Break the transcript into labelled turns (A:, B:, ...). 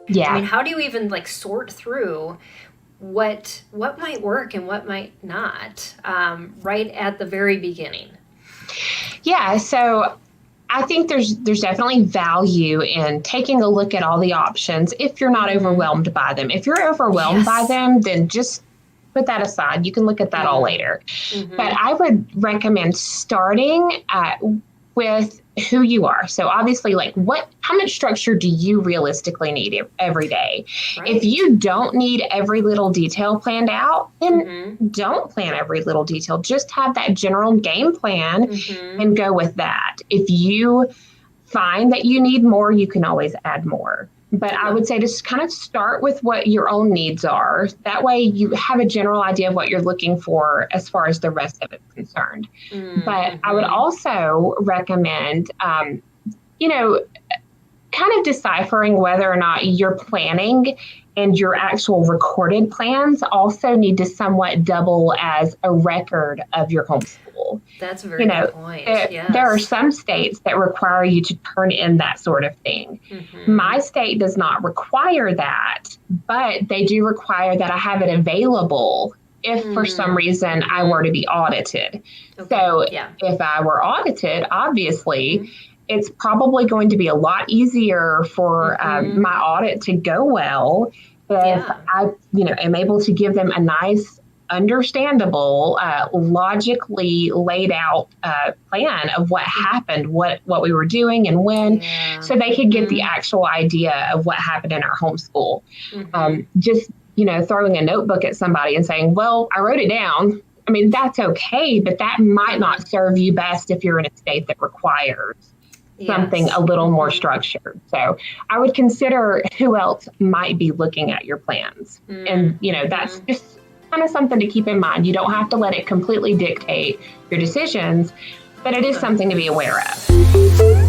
A: Yeah.
B: I mean, how do you even like sort through what might work and what might not, right at the very beginning?
A: Yeah. So I think there's definitely value in taking a look at all the options if you're not
B: Mm-hmm.
A: overwhelmed by them. If you're overwhelmed by
B: Yes.
A: them, then just put that aside. You can look at that all later. But
B: Mm-hmm.
A: I would recommend starting with who you are. So obviously, like how much structure do you realistically need every day? If
B: Right.
A: you don't need every little detail planned out, then
B: Mm-hmm.
A: don't plan every little detail. Just have that general game plan
B: Mm-hmm.
A: and go with that. If you find that you need more, you can always add more. But I
B: Okay.
A: would say just kind of start with what your own needs are. That way you have a general idea of what you're looking for as far as the rest of it's concerned. But I would
B: Mm-hmm.
A: also recommend, you know, kind of deciphering whether or not your planning and your actual recorded plans also need to somewhat double as a record of your homeschool.
B: That's a
A: You
B: very good
A: know,
B: point.
A: there are
B: Yes.
A: some states that require you to turn in that sort of thing.
B: Mm-hmm.
A: My state does not require that, but they do require that I have it available if for some reason I
B: Mm-hmm.
A: were to be audited.
B: Okay.
A: So
B: Yeah.
A: if I were audited, obviously,
B: Mm-hmm.
A: it's probably going to be a lot easier for
B: Mm-hmm.
A: my audit to go well if
B: Yeah.
A: I, am able to give them a nice, understandable, logically laid out plan of what happened, what we were doing, and when,
B: Yeah.
A: so they could get the
B: Mm-hmm.
A: actual idea of what happened in our homeschool.
B: Mm-hmm.
A: Just throwing a notebook at somebody and saying, "Well, I wrote it down." I mean, that's okay, but that might
B: Uh-huh.
A: not serve you best if you're in a state that requires something a
B: Yes.
A: little more
B: Mm-hmm.
A: structured. So I would consider who else might be looking at your plans. And, that's
B: Mm-hmm.
A: just kind of something to keep in mind. You don't have to let it completely dictate your decisions, but it is
B: Okay.
A: something to be aware of.